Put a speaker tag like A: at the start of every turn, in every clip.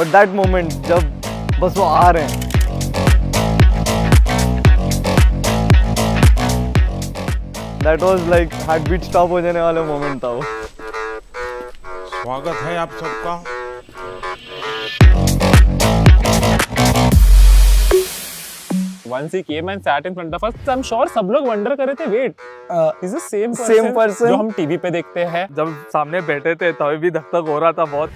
A: But that moment जब बस वो आ रहे हैं, that was like heart beat stop हो जाने वाला मोमेंट था वो।
B: स्वागत है आप सबका।
C: Once he came and sat in front of us, I'm sure सब लोग wonder कर रहे थे, wait, is this same person जो हम टीवी पे देखते हैं?
A: जब सामने बैठे थे तभी भी धक धक हो रहा था बहुत।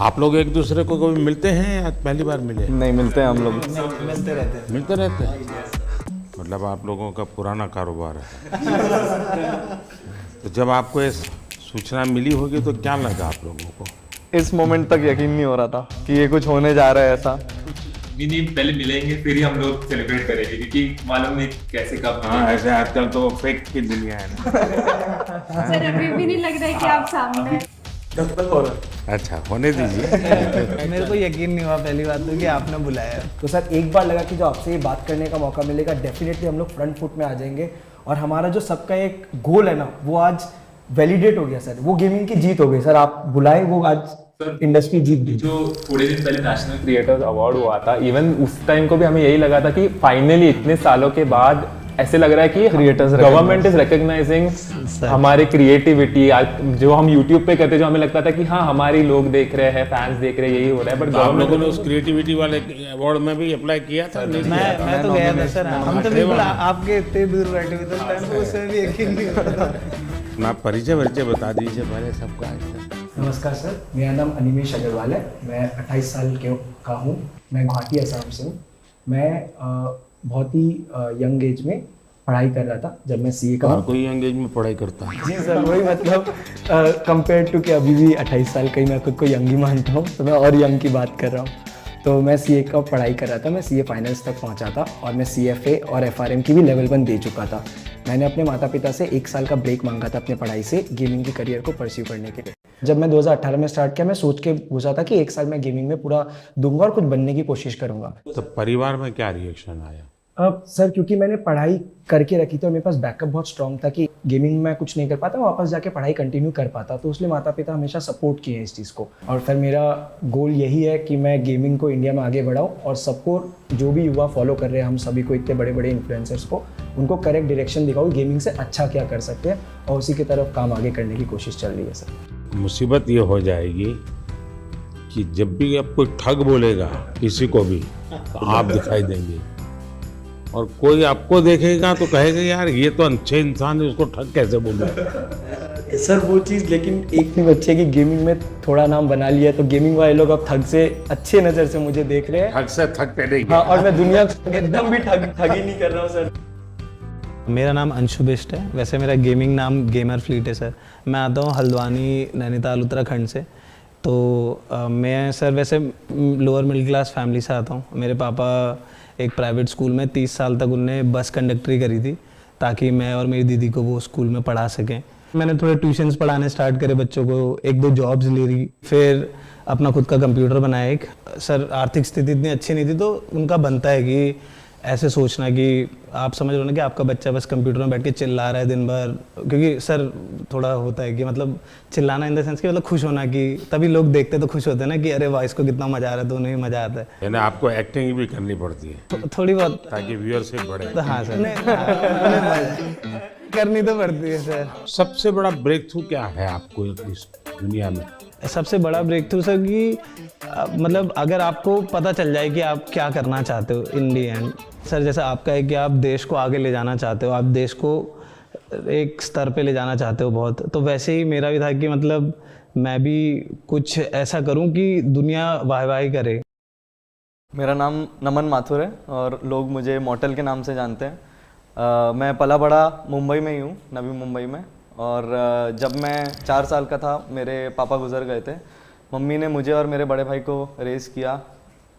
B: आप लोग एक दूसरे को कभी मिलते हैं या पहली बार मिले?
A: नहीं, मिलते हैं हम लोग,
B: मिलते रहते हैं। मतलब आप लोगों का पुराना कारोबार है। तो जब आपको ये सूचना मिली होगी तो क्या लगा आप लोगों को?
A: इस मोमेंट तक यकीन नहीं हो रहा था कि ये कुछ होने जा रहा है ऐसा।
D: भी नहीं, पहले मिलेंगे फिर ही हम लोग सेलिब्रेट करेंगे, क्योंकि मालूम नहीं कैसे कब।
B: हाँ, ऐसे आजकल तो फेक की दुनिया है ना।
E: सर अभी भी नहीं लग रहा है कि आप सामने।
B: अच्छा, होने दीजिए।
F: मेरे को यकीन नहीं हुआ पहली बात तो कि आपने बुलाया।
G: तो सर एक बार लगा कि जो आपसे ये बात करने का मौका मिलेगा डेफिनेटली हम लोग फ्रंट फुट में आ जाएंगे, और हमारा जो सबका एक गोल है ना वो आज वैलिडेट हो गया सर। वो गेमिंग की जीत हो गई सर, आप बुलाए वो आज इंडस्ट्री जीत गई।
D: जो थोड़े दिन पहले नेशनल क्रिएटर्स अवार्ड हुआ था, इवन उस टाइम को भी हमें यही लगा था कि फाइनली इतने सालों के बाद ऐसे लग रहा है कि
A: क्रिएटर्स
D: गवर्नमेंट इज रिकॉग्नाइजिंग हमारी क्रिएटिविटी। जो हम यूट्यूब पे कहते, जो हमें लगता था कि हाँ हमारी लोग देख रहे हैं, फैंस देख रहे हैं, यही हो रहा है, बट
B: तो आप लोगों ने उस क्रिएटिविटी वाले अवार्ड में भी अप्लाई किया था?
F: मैं तो गया था सर। हम तो बिल्कुल आपके इतने दूर बैठे हुए थे उस टाइम, तो उसमें भी यकीन नहीं हो रहा था।
B: अपना परिचय बता दीजिए पहले सबका।
G: नमस्कार सर, मेरा नाम अनिमेश अग्रवाल है। मैं 28 साल का हूँ। मैं गुवाहाटी असम से हूँ। मैं बहुत ही यंग एज में पढ़ाई कर रहा था जब मैं सीए का।
B: कोई यंग एज में पढ़ाई करता है?
G: जी सर, वही मतलब कंपेयर टू कि अभी भी 28 साल का ही मैं खुद को यंग ही मानता हूँ, तो मैं और यंग की बात कर रहा हूँ। तो मैं सीए का पढ़ाई कर रहा था, मैं सीए फाइनल्स तक पहुँचा था, और मैं सीएफए और एफआरएम की भी लेवल 1 दे चुका था। मैंने अपने माता पिता से 1 साल का ब्रेक मांगा था अपने पढ़ाई से गेमिंग की करियर को परस्यू करने के लिए। जब मैं 2018 में स्टार्ट किया, मैं सोच के घुसा था कि 1 साल मैं गेमिंग में पूरा दूंगा और कुछ बनने की कोशिश करूंगा।
B: तो परिवार में क्या रिएक्शन आया?
G: सर क्योंकि मैंने पढ़ाई करके रखी थी और मेरे पास बैकअप बहुत स्ट्रॉन्ग था कि गेमिंग में कुछ नहीं कर पाता, मैं वापस जाके पढ़ाई कंटिन्यू कर पाता, तो इसलिए माता पिता हमेशा सपोर्ट किए इस चीज़ को। और फिर मेरा गोल यही है कि मैं गेमिंग को इंडिया में आगे बढ़ाऊँ, और सबको, जो भी युवा फॉलो कर रहे हैं, हम सभी को, इतने बड़े बड़े इन्फ्लुएंसर्स को, उनको करेक्ट डायरेक्शन दिखाऊँ गेमिंग से अच्छा क्या कर सकते हैं, और उसी की तरफ काम आगे करने की कोशिश चल रही है सर।
B: मुसीबत ये हो जाएगी कि जब भी अब कोई ठग बोलेगा किसी को भी, तो आप दिखाई देंगे, और कोई आपको देखेगा तो कहेगा यार ये तो अच्छे इंसान है, उसको ठग कैसे बोले।
G: सर वो चीज़, लेकिन एक चीज़ अच्छी है कि गेमिंग में थोड़ा नाम बना लिया, तो गेमिंग वाले लोग अब ठग से अच्छे नज़र से मुझे देख रहे हैं।
B: ठग से ठगते नहीं।
G: हाँ, और मैं दुनिया एकदम भी ठगी नहीं कर रहा हूँ सर।
F: मेरा नाम अंशु बिष्ट है। वैसे मेरा गेमिंग नाम गेमर फ्लीट है सर। मैं आता हूँ हल्द्वानी, नैनीताल, उत्तराखंड से। तो मैं सर वैसे लोअर मिडिल क्लास फैमिली से आता हूँ। मेरे पापा एक प्राइवेट स्कूल में 30 साल तक उनने बस कंडक्टरी करी थी, ताकि मैं और मेरी दीदी को वो स्कूल में पढ़ा सकें। मैंने थोड़े ट्यूशन्स पढ़ाने स्टार्ट करे बच्चों को, 1-2 जॉब्स ले रही, फिर अपना खुद का कंप्यूटर बनाया एक। सर आर्थिक स्थिति इतनी अच्छी नहीं थी, तो उनका बनता है कि ऐसे सोचना कि आप समझ रहे हो ना कि आपका बच्चा बस कंप्यूटर में बैठ के चिल्ला रहा है दिन भर, क्योंकि सर थोड़ा होता है कि मतलब चिल्लाना इन द सेंस कि मतलब खुश होना, कि तभी लोग देखते तो खुश होते हैं ना कि अरे वाह इसको कितना मजा आ रहा है, तो उन्हें भी मजा आता है।
B: यानी आपको एक्टिंग भी करनी पड़ती है
F: थोड़ी बहुत,
B: ताकि व्यूअरशिप बढ़े।
F: तो हाँ सर, करनी तो पड़ती है सर।
B: सबसे बड़ा ब्रेक थ्रू क्या है आपको इस दुनिया में?
F: सबसे बड़ा ब्रेक थ्रू सर कि मतलब अगर आपको पता चल जाए कि आप क्या करना चाहते हो इन दी एंड। सर जैसा आपका है कि आप देश को आगे ले जाना चाहते हो, आप देश को एक स्तर पे ले जाना चाहते हो बहुत, तो वैसे ही मेरा भी था कि मतलब मैं भी कुछ ऐसा करूं कि दुनिया वाहवाही करे।
A: मेरा नाम नमन माथुर है और लोग मुझे मॉर्टल के नाम से जानते हैं। मैं पला बड़ा मुंबई में ही हूँ, नवी मुंबई में। और जब मैं 4 साल का था मेरे पापा गुजर गए थे। मम्मी ने मुझे और मेरे बड़े भाई को रेज़ किया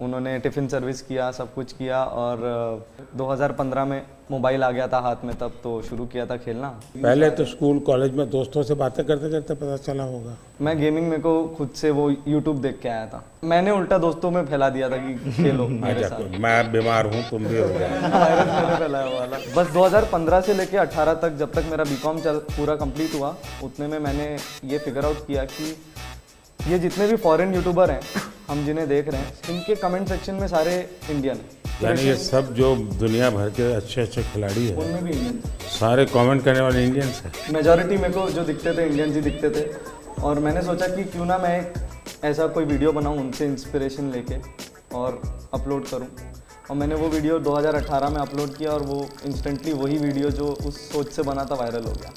A: उन्होंने टिफ़िन सर्विस किया, सब कुछ किया और 2015 में मोबाइल आ गया था हाथ में, तब तो शुरू किया था खेलना।
B: पहले तो स्कूल कॉलेज में दोस्तों से बातें करते करते पता चला होगा।
A: मैं गेमिंग में को खुद से वो यूट्यूब देख के आया था, मैंने उल्टा दोस्तों में फैला दिया था कि खेलो मेरे
B: अच्छा,
A: साथ।
B: मैं बीमार हूँ, तुम भी हो गए।
A: वायरस मैंने फैलाया हुआ वाला। बस 2015 से लेके 18 तक, जब तक मेरा बीकॉम पूरा कंप्लीट हुआ, उतने में मैंने ये फिगर आउट किया कि ये जितने भी फॉरेन यूट्यूबर हैं हम जिन्हें देख रहे हैं, इनके कमेंट सेक्शन में सारे इंडियन हैं।
B: यानी ये सब जो दुनिया भर के अच्छे अच्छे खिलाड़ी हैं,
A: उनमें भी इंडियन
B: सारे कमेंट करने वाले इंडियंस हैं।
A: मेजॉरिटी मेरे को जो दिखते थे इंडियंस ही दिखते थे, और मैंने सोचा कि क्यों ना मैं एक ऐसा कोई वीडियो बनाऊं उनसे इंस्पिरेशन लेके और अपलोड करूं। और मैंने वो वीडियो 2018 में अपलोड किया और वो इंस्टेंटली वही वीडियो जो उस सोच से बना था वायरल हो गया।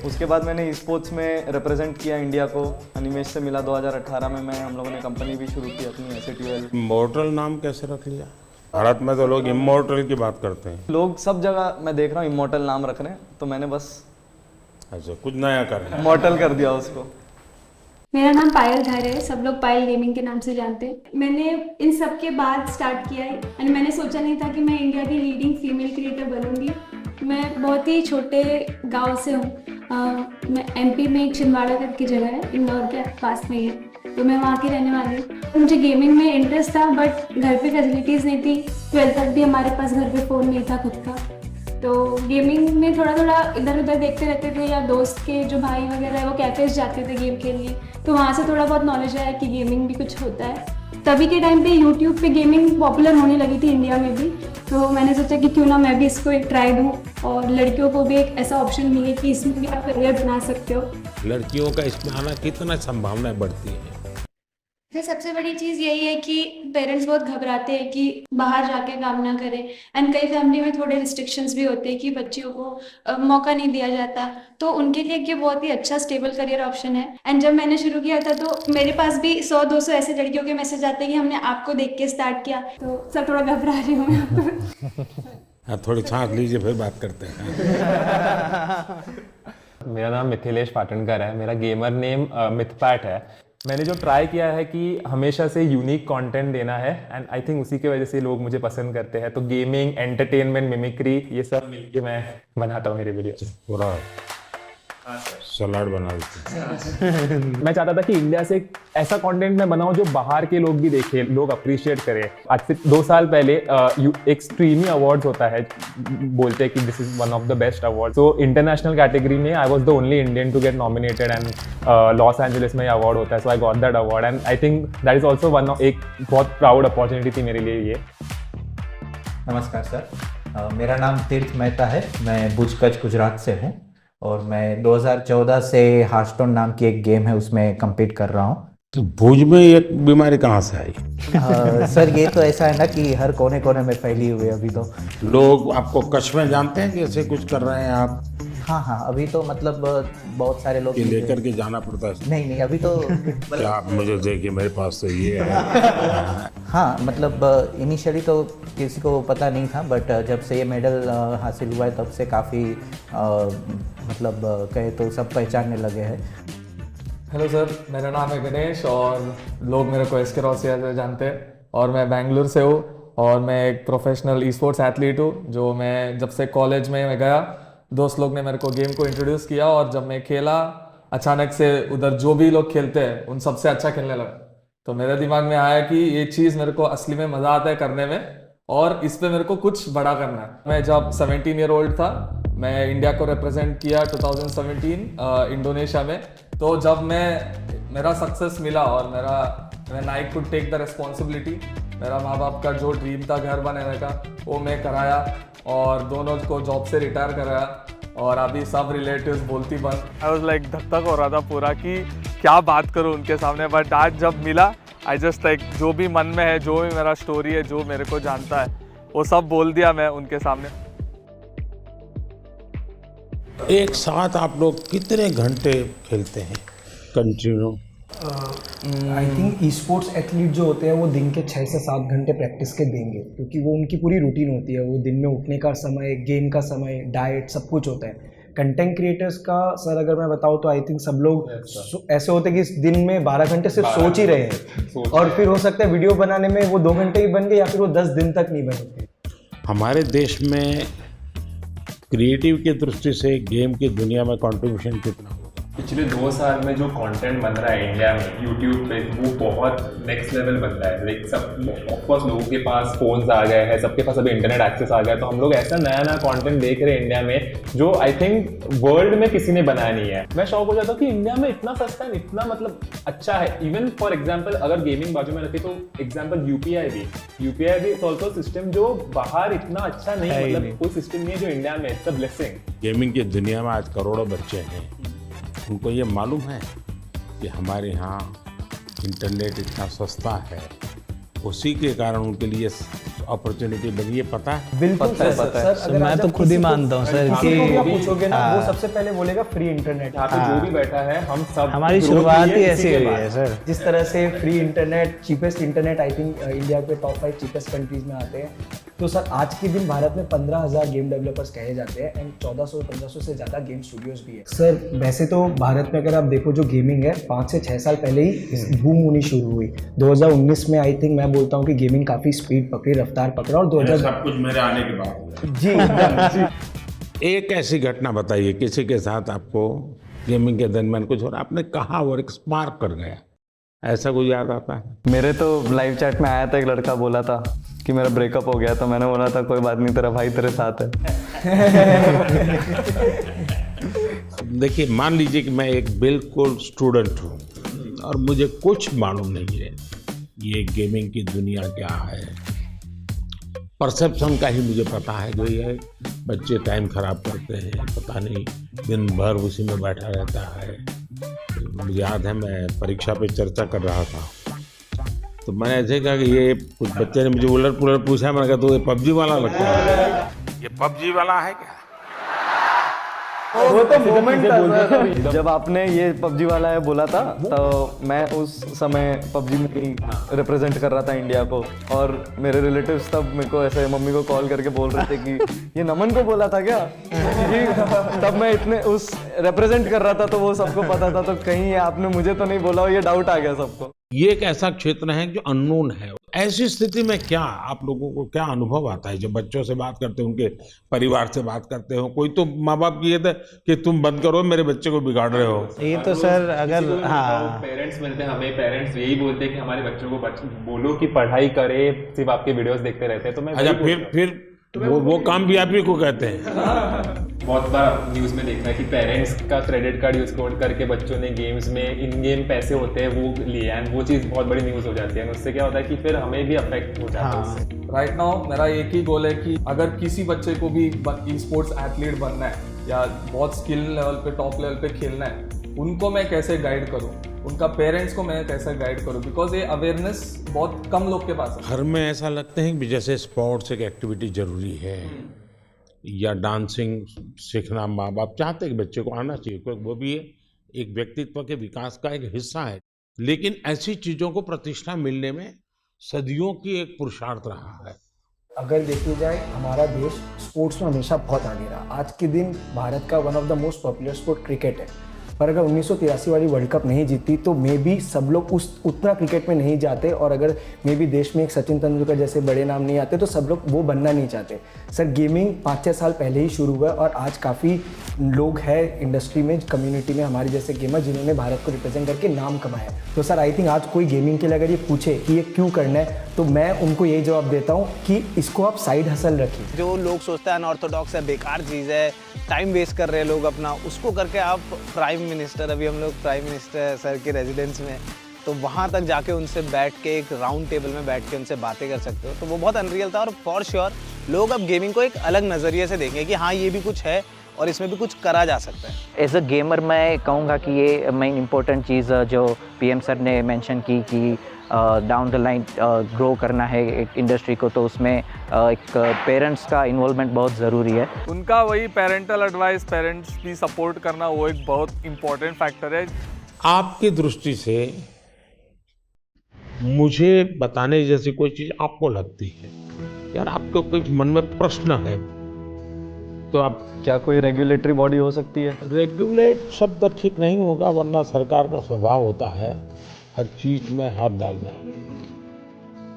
A: उसके बाद मैंने स्पोर्ट्स में रिप्रेजेंट किया इंडिया को, अनिमेश से मिला 2018 में। हम लोगों ने कंपनी भी शुरू की अपनी SATL।
B: इमॉर्टल नाम कैसे रख लिया? भारत में तो लोग इमॉर्टल की बात करते हैं।
A: लोग सब जगह मैं देख रहा हूँ इमॉर्टल नाम रख रहे हैं, तो मैंने बस
B: अच्छा कुछ नया कर
A: इमॉर्टल कर दिया उसको।
E: मेरा नाम पायल धर है, सब लोग पायल गेमिंग के नाम से जानते हैं। मैंने इन सब के बाद स्टार्ट किया है एंड मैंने सोचा नहीं था कि मैं इंडिया की लीडिंग फीमेल क्रिएटर बनूंगी। मैं बहुत ही छोटे गांव से हूँ, मैं MP में एक छिंदवाड़ा करके जगह है, इंदौर के पास में ही है, तो मैं वहाँ की रहने वाली हूँ। मुझे गेमिंग में इंटरेस्ट था बट घर पे फैसिलिटीज़ नहीं थी। 12th तक भी हमारे पास घर पे फ़ोन नहीं था खुद का, तो गेमिंग में थोड़ा थोड़ा इधर उधर देखते रहते थे, या दोस्त के जो भाई वगैरह है वो कैफेज जाते थे गेम के लिए, तो वहाँ से थोड़ा बहुत नॉलेज आया कि गेमिंग भी कुछ होता है। तभी के टाइम पे यूट्यूब पे गेमिंग पॉपुलर होने लगी थी इंडिया में भी, तो मैंने सोचा कि क्यों ना मैं भी इसको एक ट्राई दूँ और लड़कियों को भी एक ऐसा ऑप्शन मिले कि इसमें भी आप करियर बना सकते हो।
B: लड़कियों का इसमें आना कितना संभावनाएं बढ़ती है?
E: फिर सबसे बड़ी चीज़ यही है कि पेरेंट्स बहुत घबराते हैं कि बाहर जाके काम ना करें, एंड कई फैमिली में थोड़े रिस्ट्रिक्शंस भी होते हैं कि बच्चियों को मौका नहीं दिया जाता, तो उनके लिए ये बहुत ही अच्छा स्टेबल करियर ऑप्शन है। एंड जब मैंने शुरू किया था तो मेरे पास भी 100-200 ऐसे लड़कियों के मैसेज आते हैं कि हमने आपको देख के स्टार्ट किया, तो सब थोड़ा घबरा रही हूँ मैं।
B: थोड़ी छांट लीजिए फिर बात करते हैं।
D: मेरा नाम मिथिलेश पाटनकर है, मेरा गेमर नेम मिथपैट है। मैंने जो ट्राई किया है कि हमेशा से यूनिक कंटेंट देना है, एंड आई थिंक उसी की वजह से लोग मुझे पसंद करते हैं। तो गेमिंग, एंटरटेनमेंट, मिमिक्री, ये सब मिलके मैं बनाता हूँ मेरे वीडियो।
B: पूरा सलाद बना देते।
D: मैं चाहता था कि इंडिया से एक ऐसा कंटेंट मैं बनाऊं जो बाहर के लोग भी देखें, लोग अप्रिशिएट करें। आज से 2 साल पहले एक स्ट्रीमी अवार्ड्स होता है, बोलते हैं कि this is one of the best award. तो इंटरनेशनल कैटेगरी में I was the only Indian to get nominated, and Los Angeles में अवार्ड होता है, so I got that award, and I think that is also one of एक बहुत proud opportunity थी मेरे लिए ये।
H: नमस्कार सर, मेरा नाम तीर्थ मेहता है, मैं भुज कच्छ गुजरात से हूँ और मैं 2014 से हार्टस्टोन नाम की एक गेम है उसमें compete कर रहा हूँ।
B: तो भुज में ये बीमारी कहाँ से आई?
H: सर ये तो ऐसा है ना कि हर कोने कोने में फैली हुई है अभी तो। लोग
B: आपको कच्छ में जानते हैं कि ऐसे कुछ कर रहे हैं आप?
H: हाँ, अभी तो मतलब बहुत सारे लोग
B: लेकर के जाना पड़ता है?
H: नहीं, अभी तो
B: क्या आप मुझे देखिए, मेरे पास तो ये है।
H: हाँ, मतलब इनिशियली तो किसी को पता नहीं था, बट जब से ये मेडल हासिल हुआ है तब से काफ़ी मतलब कहे तो सब पहचानने लगे हैं।
I: हेलो सर, मेरा नाम है गणेश और लोग मेरे को SK रोसिया से जानते हैं, और मैं बेंगलुरु से हूँ और मैं एक प्रोफेशनल ई-स्पोर्ट्स एथलीट हूँ। जो मैं जब से कॉलेज में मैं गया, दोस्त लोग ने मेरे को गेम को इंट्रोड्यूस किया और जब मैं खेला, अचानक से उधर जो भी लोग खेलते हैं उन सबसे अच्छा खेलने लगा। तो मेरे दिमाग में आया कि ये चीज़ मेरे को असली में मज़ा आता है करने में और इस पे मेरे को कुछ बड़ा करना है। मैं जब 17 ईयर ओल्ड था, मैं इंडिया को रिप्रेजेंट किया 2017 इंडोनेशिया में। तो जब मेरा सक्सेस मिला और मैं I could take the responsibility, मेरा माँ बाप का जो ड्रीम था घर बनाने का वो मैं कराया और दोनों को जॉब से रिटायर कराया और अभी सब रिलेटिव्स बोलती बंद।
C: आई वाज लाइक धक हो रहा था पूरा कि क्या बात करूं उनके सामने, बट आज जब मिला आई जस्ट लाइक जो भी मन में है, जो भी मेरा स्टोरी है, जो मेरे को जानता है, वो सब बोल दिया मैं उनके सामने।
B: एक साथ आप लोग कितने घंटे खेलते हैं continue?
G: I think e sports athlete जो होते हैं वो दिन के 6 से 7 घंटे प्रैक्टिस के देंगे, क्योंकि वो उनकी पूरी रूटीन होती है। वो दिन में उठने का समय, गेम का समय, डाइट, सब कुछ होता है। कंटेंट क्रिएटर्स का सर अगर मैं बताऊँ तो आई थिंक सब लोग ऐसे होते कि दिन में 12 घंटे सिर्फ सोच ही रहे हैं, और फिर हो सकता है वीडियो बनाने में वो 2 घंटे ही बन गए या फिर वो 10 दिन तक नहीं बने।
B: हमारे देश में क्रिएटिव की दृष्टि से गेम की दुनिया में कंट्रीब्यूशन कितना होगा?
D: पिछले 2 साल में जो कंटेंट बन रहा है इंडिया में यूट्यूब पे, वो बहुत नेक्स्ट लेवल बन रहा है। लाइक सब ऑफकोर्स लोगों के पास फोन्स आ गए हैं, सबके पास अभी इंटरनेट एक्सेस आ गया है, तो हम लोग ऐसा नया नया कंटेंट देख रहे हैं इंडिया में जो आई थिंक वर्ल्ड में किसी ने बनाया नहीं है। मैं शॉक हो जाता हूँ कि इंडिया में इतना सस्ता है, इतना मतलब अच्छा है। इवन फॉर एग्जाम्पल अगर गेमिंग बाजू में रखी तो एग्जाम्पल यूपीआई भी इट्स ऑल्सो सिस्टम जो बाहर इतना अच्छा नहीं, मतलब कोई सिस्टम नहीं है जो इंडिया में। It's a blessing.
B: गेमिंग की दुनिया में आज करोड़ों बच्चे हैं, उनको ये मालूम है कि हमारे यहाँ इंटरनेट इतना सस्ता है, उसी के कारण उनके लिए अपॉर्चुनिटी बनी है, पता है?
G: बिल्कुल सर,
F: सर मैं तो खुद ही मानता हूँ सर कि
G: पूछोगे ना वो सबसे पहले बोलेगा फ्री इंटरनेट।
D: यहाँ पे जो भी बैठा है हम सब,
F: हमारी शुरुआत ही ऐसी हुई है सर।
G: जिस तरह से free internet, cheapest internet I think India के टॉप 5 चीपेस्ट कंट्रीज में आते हैं। तो सर आज के दिन भारत में 15,000 गेम डेवलपर्स कहे जाते हैं एंड 1400-1500 से ज़्यादा गेम स्टूडियोज भी है। सर वैसे तो भारत में अगर आप देखो जो गेमिंग है 5 से 6 साल पहले ही बूम होनी शुरू हुई। 2019 में आई थिंक मैं बोलता हूँ कि गेमिंग काफ़ी स्पीड पकड़ी, रफ्तार पकड़ा, और 2000
B: सब कुछ मेरे आने के बाद
G: जी जी।
B: एक ऐसी घटना बताइए किसी के साथ आपको गेमिंग के दरमियान कुछ हो रहा, आपने कहा और एक स्पार्क कर गया, ऐसा कुछ याद आता है?
A: मेरे तो लाइव चैट में आया था, एक लड़का बोला था कि मेरा ब्रेकअप हो गया, तो मैंने बोला था कोई बात नहीं, तेरा भाई तेरे साथ है।
B: देखिए मान लीजिए कि मैं एक बिल्कुल स्टूडेंट हूँ और मुझे कुछ मालूम नहीं है ये गेमिंग की दुनिया क्या है, परसेप्शन का ही मुझे पता है जो ये बच्चे टाइम खराब करते हैं, पता नहीं दिन भर उसी में बैठा रहता है। मुझे याद है मैं परीक्षा पे चर्चा कर रहा था, तो मैंने ऐसे कहा कि ये कुछ बच्चे ने मुझे उलट पुलट पूछा, मैंने कहा तो ये पबजी वाला लगता है, ये पबजी वाला है क्या?
A: वो तो मोमेंट था सर, जब आपने ये पबजी वाला है बोला था, तो मैं उस समय पबजी में ही रिप्रेजेंट कर रहा था इंडिया को, और मेरे रिलेटिव्स तब मेरे को ऐसे मम्मी को कॉल करके बोल रहे थे कि ये नमन को बोला था क्या, क्योंकि तब मैं इतने उस रिप्रेजेंट कर रहा था तो वो सबको पता था, तो कहीं आपने मुझे तो नहीं बोला, ये डाउट आ गया सबको।
B: ये एक ऐसा क्षेत्र है जो अननोन है। ऐसी स्थिति में क्या आप लोगों को क्या अनुभव आता है जब बच्चों से बात करते हो, उनके परिवार से बात करते हो? कोई तो माँ बाप ये थे कि तुम बंद करो, मेरे बच्चे को बिगाड़ रहे हो।
F: ये तो सर अगर
D: पेरेंट्स मिलते हैं हमें, पेरेंट्स यही बोलते हैं कि हमारे बच्चों को बोलो कि पढ़ाई करे, सिर्फ आपके वीडियोस देखते रहते हैं। तो मैं
B: अच्छा फिर वो काम भी आप ही को कहते हैं?
D: बहुत बार न्यूज़ में देखा है कि पेरेंट्स का क्रेडिट कार्ड यूज करके बच्चों ने गेम्स में इन गेम पैसे होते हैं वो लिए, एंड वो चीज़ बहुत बड़ी न्यूज़ हो जाती है। उससे क्या होता है कि फिर हमें भी अफेक्ट हो जाता है।
I: राइट नाउ मेरा एक ही गोल है कि अगर किसी बच्चे को भी ई स्पोर्ट्स एथलीट बनना है या बहुत स्किल लेवल पे, टॉप लेवल पे खेलना है, उनको मैं कैसे गाइड करूँ, उनका पेरेंट्स को मैं कैसे गाइड करूँ, बिकॉज ये अवेयरनेस बहुत कम लोग के पास है।
B: घर में ऐसा लगता है कि जैसे स्पोर्ट्स एक एक्टिविटी जरूरी है या डांसिंग सीखना माँ बाप चाहते हैं कि बच्चे को आना चाहिए, क्योंकि वो भी एक व्यक्तित्व के विकास का एक हिस्सा है, लेकिन ऐसी चीज़ों को प्रतिष्ठा मिलने में सदियों की एक पुरुषार्थ रहा है।
G: अगर देखी जाए हमारा देश स्पोर्ट्स में हमेशा बहुत आगे रहा। आज के दिन भारत का one of the most popular sport cricket है, पर अगर 1983 वाली वर्ल्ड कप नहीं जीती तो मे बी सब लोग उतना क्रिकेट में नहीं जाते, और अगर मे बी देश में एक सचिन तेंदुलकर जैसे बड़े नाम नहीं आते तो सब लोग वो बनना नहीं चाहते। सर गेमिंग 5-6 साल पहले ही शुरू हुआ और आज काफ़ी लोग हैं इंडस्ट्री में, कम्युनिटी में हमारे जैसे गेमर जिन्होंने भारत को रिप्रेजेंट करके नाम कमाया। तो सर आई थिंक आज कोई गेमिंग के लिए अगर ये पूछे कि ये क्यों करना है, तो मैं उनको यही जवाब देता हूँ कि इसको आप साइड हसल रखिए।
F: जो लोग सोचते हैं अनऑर्थोडॉक्स है, बेकार चीज़ है, टाइम वेस्ट कर रहे हैं लोग अपना, उसको करके आप प्राइम मिनिस्टर, अभी हम लोग प्राइम मिनिस्टर सर के रेजिडेंस में, तो वहाँ तक जाके उनसे बैठ के एक राउंड टेबल में बैठ के उनसे बातें कर सकते हो, तो वो बहुत अनरियल था। और फॉर श्योर लोग अब गेमिंग को एक अलग नज़रिए से देखेंगे कि हाँ ये भी कुछ है और इसमें भी कुछ करा जा सकता है।
J: एज अ गेमर मैं कहूँगा कि ये मेन इम्पोर्टेंट चीज़ जो पीएम सर ने मेंशन की कि डाउन द लाइन ग्रो करना है एक इंडस्ट्री को, तो उसमें एक पेरेंट्स का इन्वॉल्वमेंट बहुत ज़रूरी है।
C: उनका वही पेरेंटल एडवाइस, पेरेंट्स भी सपोर्ट करना, वो एक बहुत इम्पोर्टेंट फैक्टर है।
B: आपकी दृष्टि से मुझे बताने जैसी कोई चीज़ आपको लगती है, यार आपको कोई मन में प्रश्न है तो आप
A: क्या कोई रेगुलेटरी बॉडी हो सकती है?
B: रेगुलेट शब्द ठीक नहीं होगा, वरना सरकार का स्वभाव होता है हर चीज में हाथ डालना।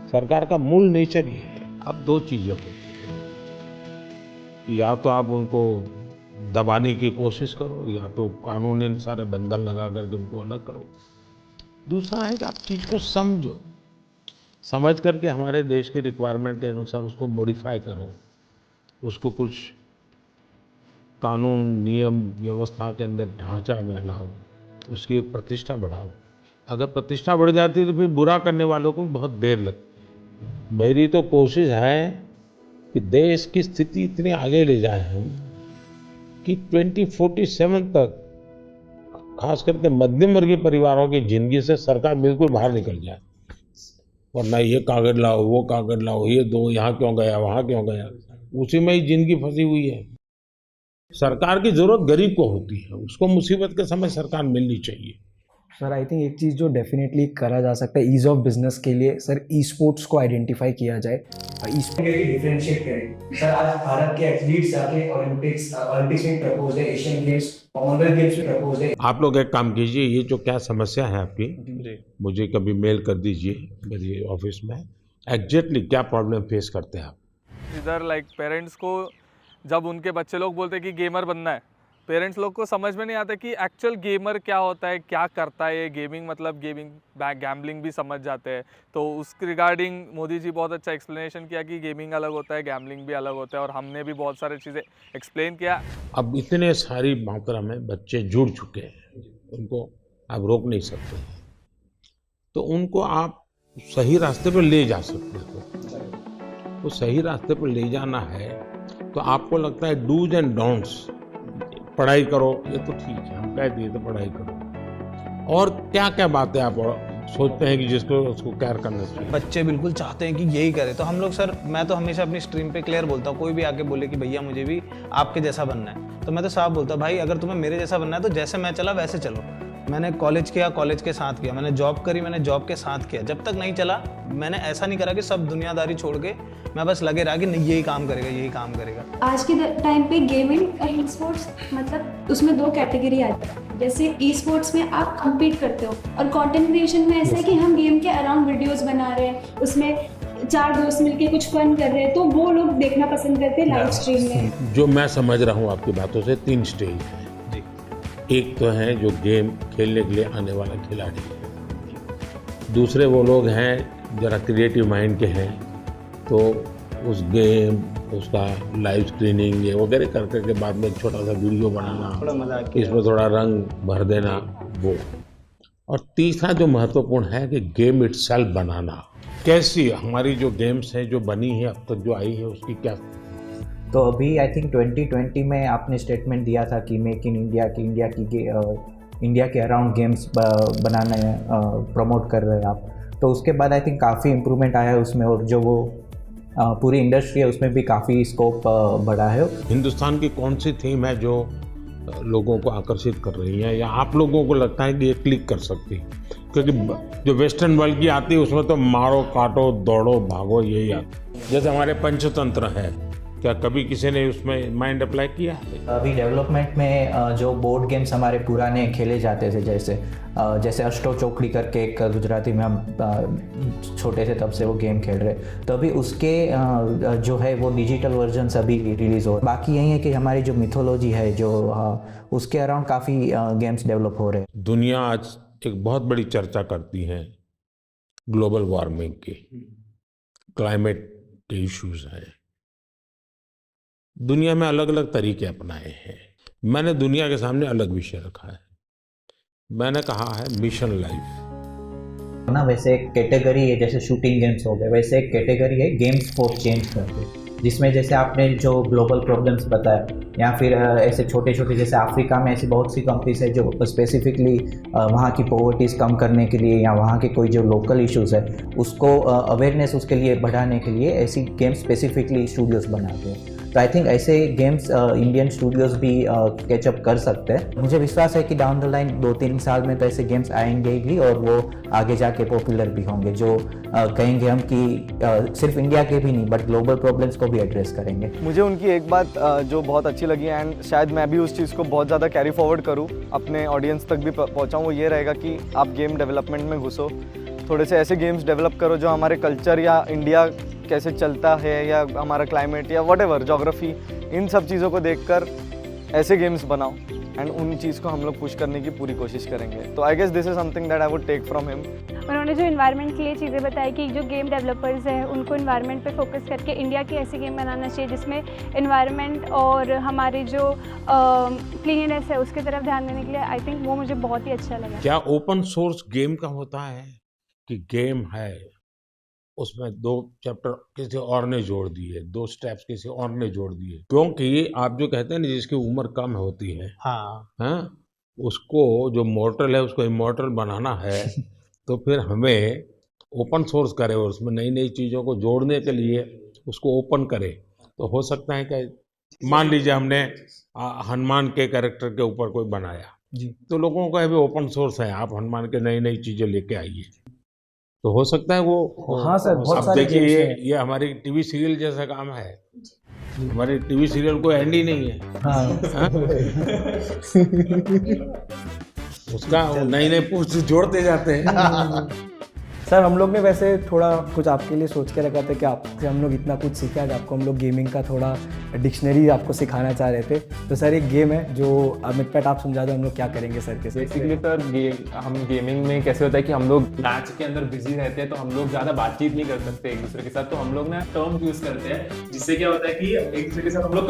B: सरकार का मूल नेचर ही है। अब दो चीजें होती हैं, या तो आप उनको दबाने की कोशिश करो, या तो कानूनी सारे बंधन लगा करके उनको अलग करो। दूसरा है कि आप चीज को समझो, समझ करके हमारे देश के रिक्वायरमेंट के अनुसार उसको मॉडिफाई करो, उसको कुछ कानून नियम व्यवस्था के अंदर ढांचा में लाओ, उसकी प्रतिष्ठा बढ़ाओ। अगर प्रतिष्ठा बढ़ जाती है तो फिर बुरा करने वालों को बहुत देर लगती। मेरी तो कोशिश है कि देश की स्थिति इतनी आगे ले जाए हम कि 2047 तक खास करके मध्यम वर्गीय परिवारों की जिंदगी से सरकार बिल्कुल बाहर निकल जाए। वरना ये कागज लाओ, वो कागज लाओ, ये दो, यहाँ क्यों गया, वहाँ क्यों गया, उसी में ही जिंदगी फंसी हुई है। सरकार की जरूरत गरीब को होती है, उसको मुसीबत के समय सरकार मिलनी चाहिए।
G: सर आई थिंक एक चीज़ जो डेफिनेटली करा जा सकता है ईज ऑफ बिजनेस के लिए, सर ई स्पोर्ट्स को आइडेंटिफाई किया जाए, ई स्पोर्ट्स के लिए डिफरेंशिएट करें। सर आज भारत के एथलीट्स जाके ओलंपिक्स में प्रपोज है, एशियन गेम्स, कॉमनवेल्थ गेम्स में प्रपोज है।
B: आप लोग एक काम कीजिए, ये जो क्या समस्या है आपकी, मुझे कभी मेल कर दीजिए मेरी ऑफिस में, एग्जैक्टली क्या प्रॉब्लम फेस करते हैं आप।
C: इधर लाइक पेरेंट्स को जब उनके बच्चे लोग बोलते हैं कि गेमर बनना है, पेरेंट्स लोग को समझ में नहीं आता कि एक्चुअल गेमर क्या होता है, क्या करता है। ये गेमिंग मतलब गेमिंग गैम्बलिंग भी समझ जाते हैं। तो उस रिगार्डिंग मोदी जी बहुत अच्छा एक्सप्लेनेशन किया कि गेमिंग अलग होता है, गैम्बलिंग भी अलग होता है, और हमने भी बहुत सारी चीज़ें एक्सप्लेन किया।
B: अब इतने सारी मात्रा में बच्चे जुड़ चुके हैं, उनको आप रोक नहीं सकते, तो उनको आप सही रास्ते पर ले जा सकते हो। तो सही रास्ते पर ले जाना है तो आपको लगता है डूज एंड डोंट्स, पढ़ाई करो, ये तो ठीक है, हम कह दिए तो पढ़ाई करो, और क्या क्या बातें आप सोचते हैं कि जिसको उसको केयर करना चाहिए।
F: बच्चे बिल्कुल चाहते हैं कि यही करे, तो हम लोग सर, मैं तो हमेशा अपनी स्ट्रीम पे क्लियर बोलता हूँ, कोई भी आके बोले कि भैया मुझे भी आपके जैसा बनना है, तो मैं तो साफ बोलता हूँ भाई अगर तुम्हें मेरे जैसा बनना है तो जैसे मैं चला वैसे चलो। मैंने कॉलेज किया, कॉलेज के साथ किया, मैंने जॉब करी, मैंने जॉब के साथ किया, जब तक नहीं चला मैंने ऐसा नहीं करा कि सब दुनियादारी छोड़ के मैं बस लगे रहा कि नहीं यही काम करेगा, यही काम करेगा।
E: आज के टाइम पे गेमिंग और ई स्पोर्ट्स मतलब उसमें दो कैटेगरी आती है। जैसे ई स्पोर्ट्स में आप कम्पीट करते हो, और कंटेंट क्रिएशन में ऐसा है कि हम गेम के अराउंड वीडियोस बना रहे हैं, उसमें 4 दोस्त मिलके कुछ फन कर रहे हैं, तो वो लोग देखना पसंद करते हैं लाइव स्ट्रीम में।
B: जो मैं समझ रहा हूँ आपकी बातों से 3 स्टेज है। एक तो है जो गेम खेलने के लिए आने वाला खिलाड़ी है, दूसरे वो लोग हैं जरा क्रिएटिव माइंड के हैं, तो उस गेम उसका लाइव स्क्रीनिंग ये वगैरह कर करके बाद में छोटा सा वीडियो बनाना, इसमें थोड़ा रंग भर देना वो। और तीसरा जो महत्वपूर्ण है कि गेम इटसेल्फ बनाना। कैसी हमारी जो गेम्स हैं जो बनी है अब तक जो आई है उसकी क्या।
H: तो अभी आई थिंक 2020 में आपने स्टेटमेंट दिया था कि मेक इन इंडिया की इंडिया के अराउंड गेम्स बनाने प्रमोट कर रहे हैं आप, तो उसके बाद आई थिंक काफ़ी इम्प्रूवमेंट आया है उसमें, और जो वो पूरी इंडस्ट्री है उसमें भी काफ़ी स्कोप बढ़ा है।
B: हिंदुस्तान की कौन सी थीम है जो लोगों को आकर्षित कर रही है, या आप लोगों को लगता है कि ये क्लिक कर सकती है? क्योंकि जो वेस्टर्न वर्ल्ड की आती है उसमें तो मारो काटो दौड़ो भागो यही आता। जैसे हमारे पंचतंत्र है, क्या कभी किसी ने उसमें माइंड अप्लाई किया है?
H: अभी डेवलपमेंट में जो बोर्ड गेम्स हमारे पुराने खेले जाते थे, जैसे अष्टो चौकड़ी करके एक गुजराती में हम छोटे से तब से वो गेम खेल रहे, तो अभी उसके जो है वो डिजिटल वर्जन्स अभी रिलीज़ हो। बाकी यही है कि हमारी जो मिथोलॉजी है जो उसके अराउंड काफ़ी गेम्स डेवलप हो रहे हैं।
B: दुनिया आज एक बहुत बड़ी चर्चा करती है ग्लोबल वार्मिंग की, क्लाइमेट के इश्यूज हैं। दुनिया में अलग अलग तरीके अपनाए हैं। मैंने दुनिया के सामने अलग विषय रखा है, मैंने कहा है मिशन लाइफ
H: ना। वैसे एक कैटेगरी है जैसे शूटिंग गेम्स हो गए, वैसे एक कैटेगरी है गेम्स फॉर चेंज करके, जिसमें जैसे आपने जो ग्लोबल प्रॉब्लम्स बताया, या फिर ऐसे छोटे छोटे जैसे अफ्रीका में ऐसी बहुत सी कंट्रीज है जो स्पेसिफिकली वहाँ की पॉवर्टीज़ कम करने के लिए, या वहाँ के कोई जो लोकल इश्यूज़ है उसको अवेयरनेस उसके लिए बढ़ाने के लिए ऐसी गेम स्पेसिफिकली स्टूडियोज़ बनाते हैं। तो आई थिंक ऐसे गेम्स इंडियन स्टूडियोज भी कैचअप कर सकते हैं। मुझे विश्वास है कि डाउन द लाइन 2-3 साल में तो ऐसे गेम्स आएंगे भी और वो आगे जाके पॉपुलर भी होंगे, जो कहेंगे हम कि सिर्फ इंडिया के भी नहीं बट ग्लोबल प्रॉब्लम्स को भी एड्रेस करेंगे।
A: मुझे उनकी एक बात जो बहुत अच्छी लगी एंड शायद मैं भी उस चीज़ को बहुत ज़्यादा कैरी फॉरवर्ड करूँ, अपने ऑडियंस तक भी पहुँचाऊँ, वो ये रहेगा कि आप गेम डेवलपमेंट में घुसो, थोड़े से ऐसे गेम्स डेवलप करो जो हमारे कल्चर या इंडिया कैसे चलता है या हमारा क्लाइमेट या व्हाटएवर ज्योग्राफी, इन सब चीज़ों को देखकर ऐसे गेम्स बनाओ एंड उन चीज़ को हम लोग पुश करने की पूरी कोशिश करेंगे। तो I guess this is something that I would take from him.
E: उन्होंने जो इन्वायरमेंट के लिए चीज़ें बताई कि जो गेम डेवलपर्स हैं उनको इन्वायरमेंट पे फोकस करके इंडिया की ऐसी गेम बनाना चाहिए जिसमें इन्वायरमेंट और हमारी जो क्लीननेस है उसकी तरफ ध्यान देने के लिए, आई थिंक वो मुझे बहुत ही अच्छा लगा।
B: क्या ओपन सोर्स गेम का होता है कि गेम है उसमें 2 चैप्टर किसी और ने जोड़ दिए, 2 स्टेप्स किसी और ने जोड़ दिए, क्योंकि आप जो कहते हैं ना जिसकी उम्र कम होती है, हाँ, उसको जो मॉर्टल है उसको इमॉर्टल बनाना है तो फिर हमें ओपन सोर्स करे और उसमें नई नई चीज़ों को जोड़ने के लिए उसको ओपन करे। तो हो सकता है कि मान लीजिए हमने हनुमान के कैरेक्टर के ऊपर कोई बनाया जी, तो लोगों का भी ओपन सोर्स है, आप हनुमान के नई नई चीज़ें लेके आइए, तो हो सकता है वो।
G: हाँ सर, बहुत
B: अब
G: सारे
B: देखिए ये हमारी टीवी सीरियल जैसा काम है, हमारी टीवी सीरियल कोई एंड ही नहीं है।
G: हाँ।
B: उसका नई नई पोस्ट जोड़ते जाते हैं।
G: सर हम लोग ने वैसे थोड़ा कुछ आपके लिए सोच के रखा था कि आपसे हम लोग इतना कुछ सीखा है, आपको हम लोग गेमिंग का थोड़ा डिक्शनरी आपको सिखाना चाह रहे थे। तो सर एक गेम है जो अमित पैट आप समझा दो हम लोग क्या करेंगे सर के।
D: बेसिकली सर हम गेमिंग में कैसे होता है कि हम लोग मैच के अंदर बिजी रहते हैं तो हम लोग ज़्यादा बातचीत नहीं कर सकते एक दूसरे के साथ, तो हम लोग ना टर्म यूज़ करते हैं जिससे क्या होता है कि एक दूसरे के साथ हम लोग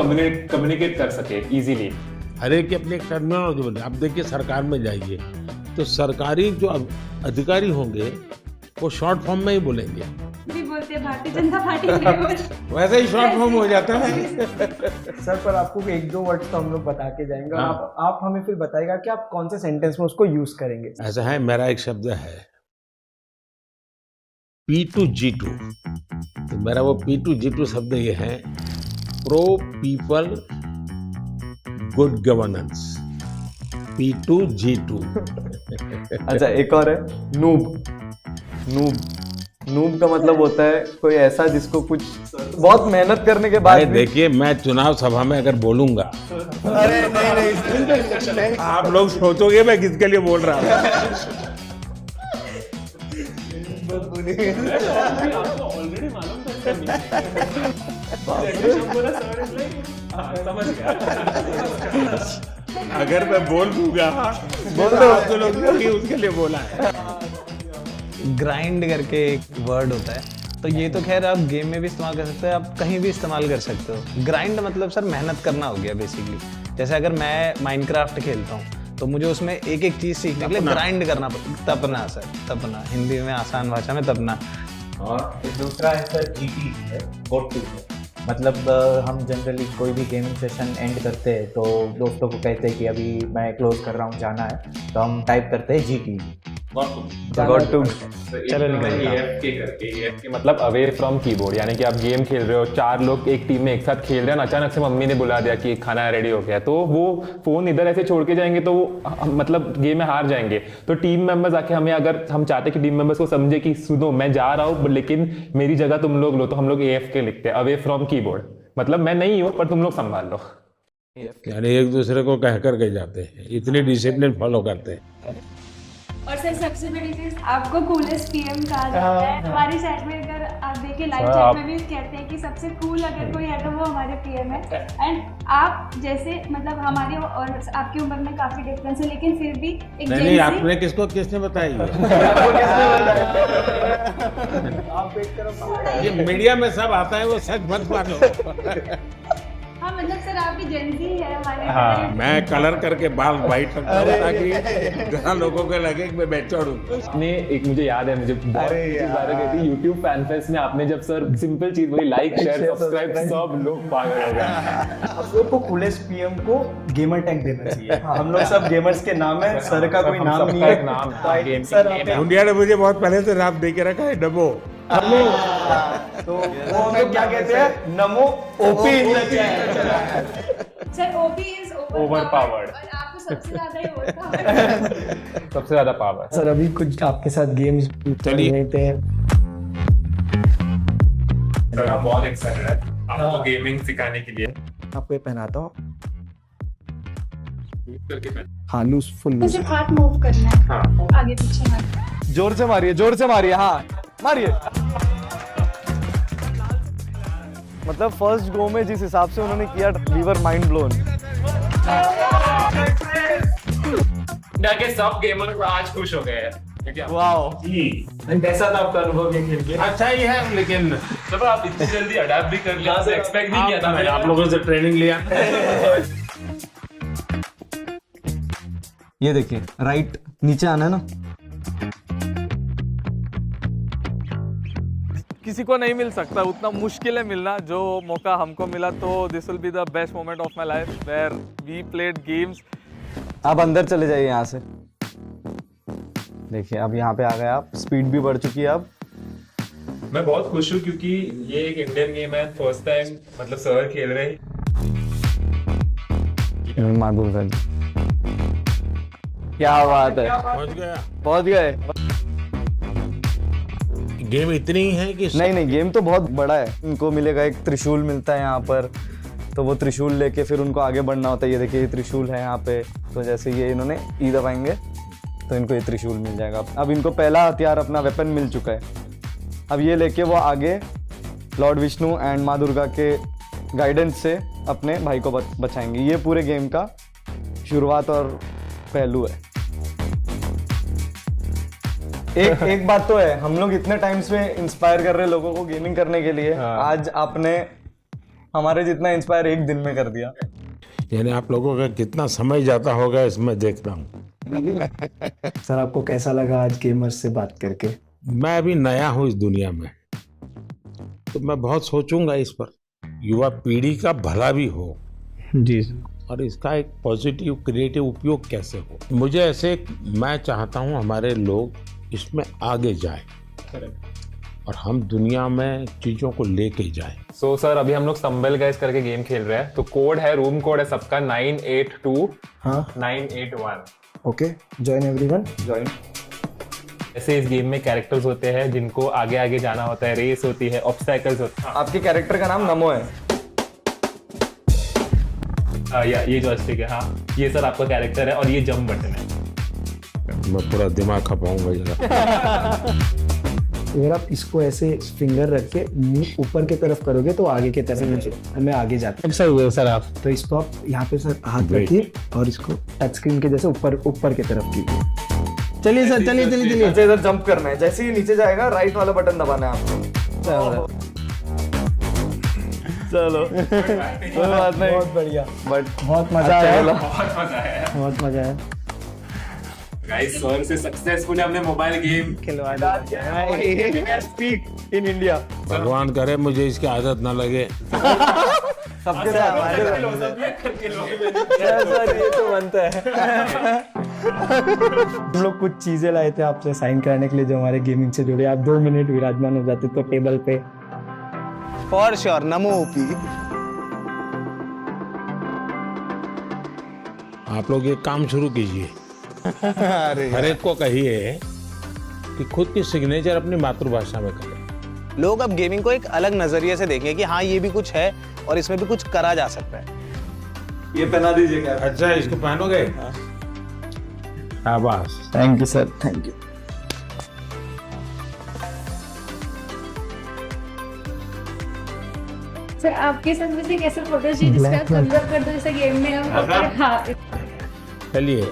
D: कम्युनिकेट कर सके ईजिली।
B: हर एक की अपनी एक टर्मिनोलॉजी बोले। आप देखिए सरकार में जाइए तो सरकारी जो अधिकारी होंगे वो शॉर्ट फॉर्म में ही बोलेंगे,
E: भी बोलते हैं भारतीय जनता पार्टी
B: वैसे ही शॉर्ट फॉर्म हो जाता है।
G: सर पर आपको 1-2 वर्ड्स तो हम लोग बता के जाएंगे और आप हमें फिर बताएगा कि आप कौन से सेंटेंस में उसको यूज करेंगे।
B: ऐसा है, मेरा एक शब्द है P2G2, तो मेरा वो P2G2 शब्द ये है pro people good governance, P2G2।
A: अच्छा एक और है नूब। नूब का मतलब होता है कोई ऐसा जिसको कुछ बहुत मेहनत करने के बाद।
B: देखिए मैं चुनाव सभा में अगर बोलूंगा,
A: अरे नहीं,
B: आप लोग सोचोगे मैं किसके लिए बोल रहा हूँ। अगर मैं बोल दूंगा तो लोग उसके लिए बोला है।
F: ग्राइंड करके एक वर्ड होता है, तो ये तो खैर आप गेम में भी इस्तेमाल कर सकते हो, आप कहीं भी इस्तेमाल कर सकते हो। ग्राइंड मतलब सर मेहनत करना हो गया बेसिकली। जैसे अगर मैं माइनक्राफ्ट खेलता हूँ तो मुझे उसमें एक एक चीज़ सीखने के लिए ग्राइंड करना पड़ता। तपना सर, तपना, हिंदी में आसान भाषा में तपना।
H: और दूसरा है सर GT है, गोट टू है। मतलब हम जनरली कोई भी गेमिंग सेशन एंड करते हैं तो दोस्तों को कहते हैं कि अभी मैं क्लोज कर रहा हूँ, जाना है, तो हम टाइप करते हैं GT।
D: चलो AFK मतलब अवे फ्रॉम कीबोर्ड, यानी कि आप गेम खेल रहे हो, 4 लोग एक टीम में एक साथ खेल रहे हैं, अचानक से मम्मी ने बुला दिया कि खाना रेडी हो गया, तो वो फोन इधर ऐसे छोड़ के जाएंगे तो वो मतलब गेम में हार जाएंगे। तो टीम मेंबर्स आके हमें, अगर हम चाहते कि टीम मेंबर्स को समझे कि सुनो मैं जा रहा हूँ लेकिन मेरी जगह तुम लोग लो, तो हम लोग AFK लिखते हैं, अवे फ्रॉम कीबोर्ड, मतलब मैं नहीं हूँ पर तुम लोग संभाल लो।
B: यानी एक दूसरे को कह कर के जाते हैं, इतनी डिसिप्लिन फॉलो करते हैं।
E: और सर सबसे बड़ी चीज आपको कूलेस्ट पीएम कहा जाता है हमारी साइड में। अगर आप देखिए लाइव चैट में भी कहते हैं कि सबसे कूल अगर कोई है तो वो हमारे पीएम है। एंड आप जैसे मतलब हमारी और आपकी उम्र में काफी डिफरेंस है, लेकिन फिर भी एक
B: नहीं, आपने किसने बताई ये मीडिया में सब आता है, वो सच मत मानो।
E: हाँ मतलब सर आपकी जेंजी है हमारे।
B: हाँ, मैं कलर करके बाल वाइट रखता हूँ ताकि जहाँ लोगों को लगे कि मैं बैठा हूँ।
D: आपने एक, मुझे याद है, मुझे बहुत बार गई थी यूट्यूब फैन फेस्ट में, आपने जब सर सिंपल चीज बोली लाइक शेयर सब्सक्राइब, सब लोग पागल हो गए।
G: आप लोग को कूलेस्ट पीएम को गेमर टैग देना चाहिए। हम लोग सब गेमर्स के नाम है, सर का कोई नाम नहीं है।
B: इंडिया ने मुझे बहुत पहले से नाम दे के रखा है डबो।
A: तो वो हमें क्या कहते हैं, नमो OP in the chat.
E: Sir OP is
D: Overpowered.
E: और आपको सबसे ज्यादा ही ओवरपावर्ड।
D: सबसे ज्यादा पावर।
G: सर अभी कुछ आपके साथ गेम्स
B: चलिए।
G: थे।
D: सर आप बहुत एक्साइटेड है आपको गेमिंग सिखाने के लिए।
G: आपको ये पहनाता हूँ।
D: करके पहन।
G: हाँ लूज, फुल लूज।
E: सिर्फ हाथ मूव करना है,
D: हाँ।
E: आगे पीछे हाथ।
A: जोर से मारिए, हाँ मारिए। मतलब फर्स्ट गो में जिस हिसाब से उन्होंने किया, वी वर माइंड ब्लोन।
D: के सब गेमर आज खुश हो गए हैं।
A: वाओ,
G: कैसा था आपका अनुभव ये खेल के?
B: अच्छा ही है, लेकिन
D: जब आप इतनी जल्दी अडैप्ट भी कर लिया, एक्सपेक्ट नहीं किया था
B: मैंने आप लोगों से ट्रेनिंग लिया।
A: ये देखिए, राइट नीचे आना है ना।
C: किसी को नहीं मिल सकता, उतना मुश्किल है मिलना। जो मौका हमको मिला तो this will be the best moment of my life where we played games.
A: आप अंदर चले जाइए यहाँ से। देखिए अब यहाँ पे आ गए आप, स्पीड भी बढ़ चुकी है अब।
D: मैं बहुत खुश हूँ क्योंकि ये एक इंडियन गेम है, फर्स्ट टाइम मतलब सर खेल रहे हैं।
A: माधुर, क्या बात है, पहुंच गए।
B: गेम इतनी ही है कि
A: नहीं, गेम तो बहुत बड़ा है। इनको मिलेगा एक त्रिशूल मिलता है यहाँ पर, तो वो त्रिशूल लेके फिर उनको आगे बढ़ना होता है। ये देखिए, ये त्रिशूल है यहाँ पे, तो जैसे ये इन्होंने ई दबाएंगे तो इनको ये त्रिशूल मिल जाएगा। अब इनको पहला हथियार, अपना वेपन मिल चुका है। अब ये लेके वो आगे लॉर्ड विष्णु एंड माँ दुर्गा के गाइडेंस से अपने भाई को बचाएंगे। ये पूरे गेम का शुरुआत और पहलू है। एक बात तो है, हम लोग इतने टाइम से इंस्पायर कर रहे हैं लोगों को गेमिंग करने के लिए। आज आपने हमारे जितना इंस्पायर एक दिन में कर दिया।
B: यानी आप लोगों का कितना समय जाता होगा इसमें देखता हूँ।
G: सर आपको कैसा लगा आज गेमर्स से बात करके?
B: मैं अभी नया हूँ इस दुनिया में, तो मैं बहुत सोचूंगा इस पर। युवा पीढ़ी का भला भी हो
F: जी,
B: और इसका एक पॉजिटिव क्रिएटिव उपयोग कैसे हो। मुझे ऐसे, मैं चाहता हूँ हमारे लोग इसमें आगे जाए और हम दुनिया में चीजों को लेके जाए।
D: सो सर अभी हम लोग संबल गाइस करके गेम खेल रहे हैं। तो कोड है, रूम कोड है सबका 982981।
G: Okay, join everyone, join.
D: ऐसे इस गेम में कैरेक्टर्स होते हैं जिनको आगे आगे जाना होता है, रेस होती है, ऑब्स्टैकल्स होते हैं।
A: आपके कैरेक्टर का नाम नमो है।
D: या ये जॉयस्टिक है। हाँ, ये सर आपका कैरेक्टर है और ये जंप बटन है।
B: मैं पूरा दिमाग खपाऊंगा जरा।
G: अगर आप इसको ऐसे फिंगर रख के ऊपर की तरफ करोगे तो आगे की तरफ मैं आगे जाता हूँ।
F: सर आप
G: तो इसको आप यहाँ पे सर हाथ रखिए और इसको टच स्क्रीन के जैसे ऊपर की तरफ कीजिए।
F: चलिए सर, चलिए।
A: नीचे इधर जंप करना है। जैसे ही नीचे जाएगा राइट वाला बटन दबाना है आपको। चलो कोई बात नहीं,
G: बहुत बढ़िया,
A: बट
G: बहुत मजा आया,
D: बहुत मजा आया। गाइस सर से सक्सेसफुली हमने मोबाइल गेम
F: खिलवा
A: स्पीक इन इंडिया।
B: भगवान करे मुझे इसकी आदत ना लगे।
A: सबके साथ
G: सर ये तो बनता है। हम लोग कुछ चीजें लाए थे आपसे साइन कराने के लिए जो हमारे गेमिंग से जुड़े। आप 2 मिनट विराजमान हो जाते तो टेबल पे।
F: For sure, NaMo OP.
B: आप लोग एक काम शुरू कीजिए, हर एक को कहिए कि खुद की सिग्नेचर अपनी मातृभाषा में करें।
F: लोग अब गेमिंग को एक अलग नजरिए से देखें कि हाँ ये भी कुछ है और इसमें भी कुछ करा जा सकता है।
A: ये पहना दीजिए क्या?
B: अच्छा, इसको पहनोगे? शाबाश।
G: Thank you sir, thank you.
E: Sir आपके साथ वैसे कैसे फोटो चाहिए जिसका थम्स अप कर दो जैसे गेम में हम। हाँ,
B: चलिए।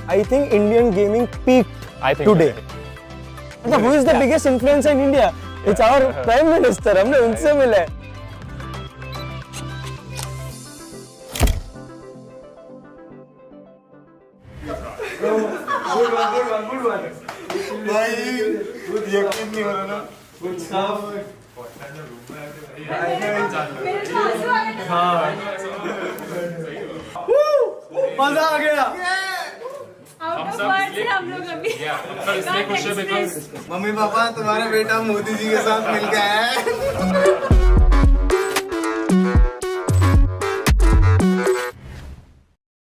G: I think Indian gaming peaked today. Who is the biggest influencer in India? It's our Prime Minister. हमने उनसे मिले।
A: मजा आ गया।
E: हम लोग अभी
K: मम्मी पापा तुम्हारा बेटा मोदी जी के साथ मिल गया है।